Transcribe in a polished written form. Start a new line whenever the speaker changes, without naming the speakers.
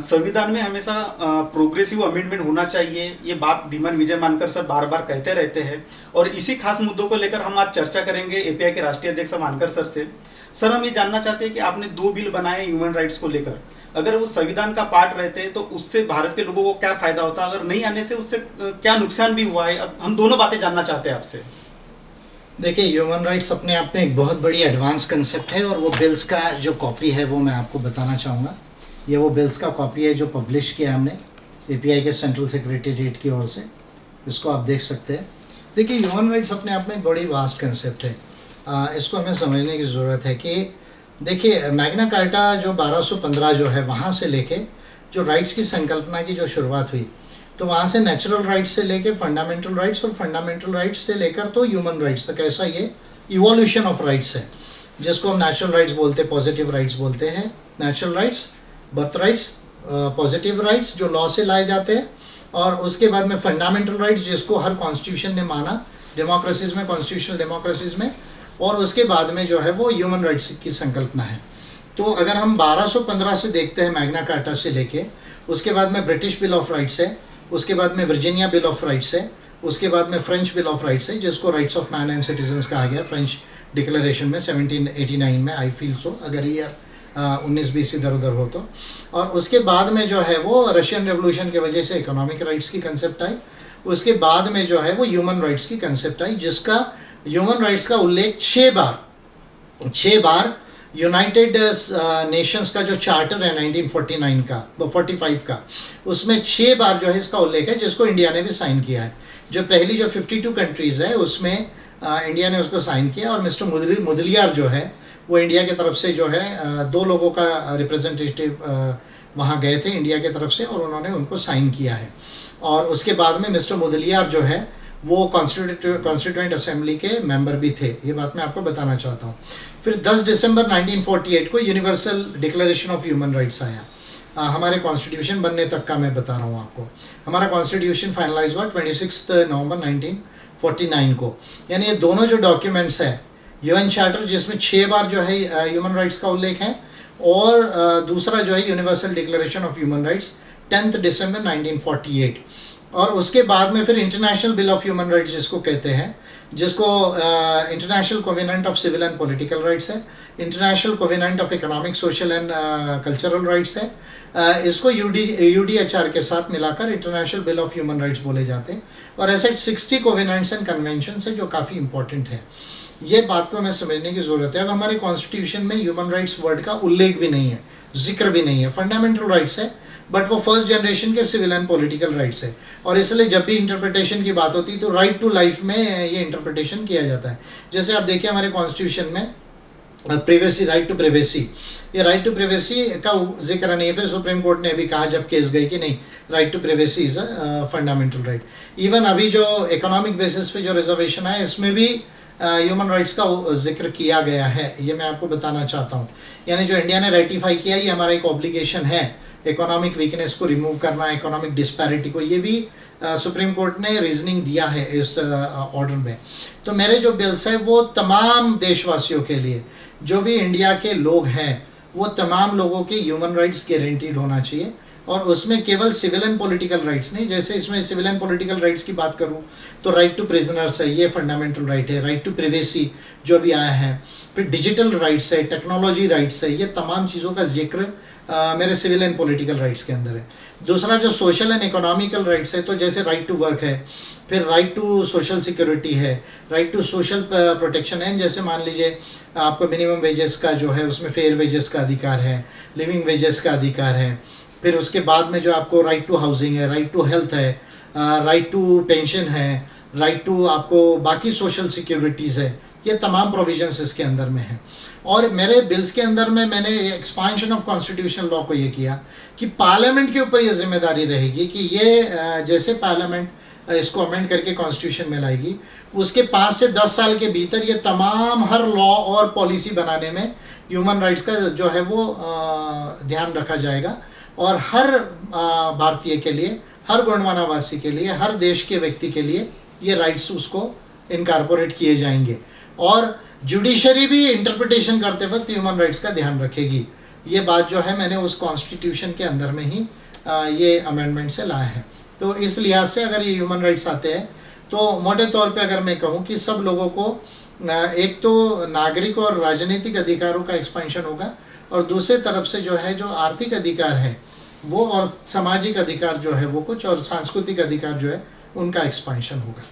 संविधान में हमेशा प्रोग्रेसिव अमेंडमेंट होना चाहिए, ये बात धीमान विजय मानकर सर बार बार कहते रहते हैं। और इसी खास मुद्दों को लेकर हम आज चर्चा करेंगे एपीआई के राष्ट्रीय अध्यक्ष मानकर सर से। सर, हम ये जानना चाहते हैं कि आपने 2 बिल बनाए ह्यूमन राइट्स को लेकर, अगर वो संविधान का पार्ट रहते तो उससे भारत के लोगों को क्या फायदा होता, अगर नहीं आने से उससे क्या नुकसान भी हुआ है, अब हम दोनों बातें जानना चाहते हैं आपसे।
देखिए, ह्यूमन राइट्स अपने आप में एक बहुत बड़ी एडवांस कंसेप्ट है और वो बिल्स का जो कॉपी है वो मैं आपको बताना चाहूँगा। ये वो बिल्स का कॉपी है जो पब्लिश किया हमने एपीआई के सेंट्रल सेक्रेटेरिएट की ओर से। इसको आप देख सकते हैं। देखिए, ह्यूमन राइट्स अपने आप में एक बड़ी वास्ट कंसेप्ट है। इसको हमें समझने की ज़रूरत है कि देखिए, मैग्ना कार्टा जो 1215 जो है वहाँ से लेके जो राइट्स की संकल्पना की जो शुरुआत हुई, तो वहाँ से नेचुरल राइट्स से लेके फंडामेंटल राइट्स और फंडामेंटल राइट्स से लेकर तो ह्यूमन राइट्स तक ऐसा ये इवोल्यूशन ऑफ राइट्स है, जिसको हम नेचुरल राइट्स बोलते हैं, पॉजिटिव राइट्स बोलते हैं। Natural rights, birth rights, positive rights जो लॉ से लाए जाते हैं, और उसके बाद में फंडामेंटल राइट्स जिसको हर कॉन्स्टिट्यूशन ने माना डेमोक्रेसीज में, कॉन्स्टिट्यूशनल डेमोक्रेसीज में, और उसके बाद में जो है वो ह्यूमन राइट्स की संकल्पना है। तो अगर हम 1215 से देखते हैं मैग्ना कार्टा से लेके, उसके बाद में ब्रिटिश बिल ऑफ राइट्स है, उसके बाद में वर्जीनिया बिल ऑफ राइट्स है, उसके बाद में फ्रेंच बिल ऑफ राइट्स है जिसको rights of man and citizens कहा गया फ्रेंच डिक्लेरेशन में 1789 में, आई फील सो, अगर ईयर 19-20 इधर उधर हो तो। और उसके बाद में जो है वो रशियन रेवोल्यूशन की वजह से इकोनॉमिक राइट्स की कंसेप्ट आई। उसके बाद में जो है वो ह्यूमन राइट्स की कंसेप्ट आई, जिसका ह्यूमन राइट्स का उल्लेख 6 बार यूनाइटेड नेशंस का जो चार्टर है 1949 का, 45 का, उसमें 6 बार जो है इसका उल्लेख है, जिसको इंडिया ने भी साइन किया है। जो पहली जो 52 कंट्रीज़ है उसमें इंडिया ने उसको साइन किया, और मिस्टर मुदलियार जो है वो इंडिया की तरफ से जो है 2 लोगों का रिप्रेजेंटेटिव वहाँ गए थे इंडिया की तरफ से, और उन्होंने उनको साइन किया है। और उसके बाद में मिस्टर मुदलियार जो है वो कॉन्स्टिट्यूएंट असेंबली के मेंबर भी थे, ये बात मैं आपको बताना चाहता हूँ। फिर 10 दिसंबर 1948 को universal declaration of human rights आया। हमारे कॉन्स्टिट्यूशन बनने तक का मैं बता रहा हूँ आपको। हमारा कॉन्स्टिट्यूशन फाइनलाइज हुआ 26 नवंबर 1949 को। यानी ये दोनों जो डॉक्यूमेंट्स है, यूएन चार्टर जिसमें 6 बार जो है ह्यूमन राइट्स का उल्लेख है, और दूसरा जो है universal declaration of human rights 10 दिसंबर 1948। और उसके बाद में फिर international bill of human rights जिसको कहते हैं, जिसको international covenant of civil and political rights है, international covenant of economic, social and cultural rights है। इसको यूडीएचआर के साथ मिलाकर international bill of human rights बोले जाते हैं। और ऐसे 60 कोवेनेंट्स एंड कन्वेंशन है जो काफ़ी इंपॉर्टेंट है। ये बात को हमें समझने की ज़रूरत है। अब हमारे कॉन्स्टिट्यूशन में ह्यूमन राइट्स वर्ड का उल्लेख भी नहीं है, जिक्र भी नहीं है। फंडामेंटल राइट्स है, बट वो फर्स्ट जनरेशन के सिविल एंड पॉलिटिकल राइट्स है, और इसलिए जब भी इंटरप्रिटेशन की बात होती है तो राइट टू लाइफ में ये इंटरप्रिटेशन किया जाता है। जैसे आप देखिए हमारे कॉन्स्टिट्यूशन में प्रिवेसी, राइट टू प्रिवेसी, ये राइट टू प्रिवेसी का जिक्र नहीं है। फिर सुप्रीम कोर्ट ने अभी कहा जब केस गई कि नहीं, right to privacy is a fundamental right. Even अभी जो इकोनॉमिक बेसिस पे जो रिजर्वेशन है इसमें भी ह्यूमन राइट्स का जिक्र किया गया है, ये मैं आपको बताना चाहता हूँ। यानी जो इंडिया ने रेटिफाई किया, ये हमारा एक ऑब्लिगेशन है इकोनॉमिक वीकनेस को रिमूव करना, इकोनॉमिक डिस्पैरिटी को, ये भी सुप्रीम कोर्ट ने रीजनिंग दिया है इस ऑर्डर में। तो मेरे जो बिल्स है वो तमाम देशवासियों के लिए, जो भी इंडिया के लोग हैं, वो तमाम लोगों के ह्यूमन राइट्स गारंटीड होना चाहिए। और उसमें केवल सिविल एंड पॉलिटिकल राइट्स नहीं, जैसे इसमें सिविल एंड पॉलिटिकल राइट्स की बात करूं तो राइट टू प्रिजनर्स है, ये फंडामेंटल राइट है। राइट टू प्रिवेसी जो भी आया है, फिर डिजिटल राइट्स है, टेक्नोलॉजी राइट्स है, ये तमाम चीज़ों का जिक्र मेरे सिविल एंड पॉलिटिकल राइट्स के अंदर है। दूसरा जो सोशल एंड इकोनॉमिकल राइट्स है, तो जैसे राइट टू वर्क है, फिर राइट टू सोशल सिक्योरिटी है, राइट टू सोशल प्रोटेक्शन है। जैसे मान लीजिए आपको मिनिमम वेजेस का जो है उसमें फेयर वेजेस का अधिकार है, लिविंग वेजेस का अधिकार है। फिर उसके बाद में जो आपको राइट टू हाउसिंग है, राइट टू हेल्थ है, राइट टू पेंशन है, राइट टू आपको बाकी सोशल सिक्योरिटीज़ है, ये तमाम प्रोविजंस इसके अंदर में हैं। और मेरे बिल्स के अंदर में मैंने एक्सपांशन ऑफ कॉन्स्टिट्यूशनल लॉ को ये किया कि पार्लियामेंट के ऊपर ये जिम्मेदारी रहेगी कि ये जैसे पार्लियामेंट इसको अमेंड करके कॉन्स्टिट्यूशन में लाएगी, उसके 5 से 10 साल के भीतर ये तमाम हर लॉ और पॉलिसी बनाने में ह्यूमन राइट्स का जो है वो ध्यान रखा जाएगा। और हर भारतीय के लिए, हर गोंडवानावासी के लिए, हर देश के व्यक्ति के लिए ये राइट्स उसको इनकॉर्पोरेट किए जाएंगे। और जुडिशरी भी इंटरप्रिटेशन करते वक्त ह्यूमन राइट्स का ध्यान रखेगी। ये बात जो है मैंने उस कॉन्स्टिट्यूशन के अंदर में ही ये अमेंडमेंट से लाया है। तो इस लिहाज से अगर ये ह्यूमन राइट्स आते हैं तो मोटे तौर पे अगर मैं कहूँ कि सब लोगों को एक तो नागरिक और राजनीतिक अधिकारों का एक्सपेंशन होगा, और दूसरे तरफ से जो है जो आर्थिक अधिकार है वो, और सामाजिक अधिकार जो है वो कुछ, और सांस्कृतिक अधिकार जो है उनका एक्सपेंशन होगा।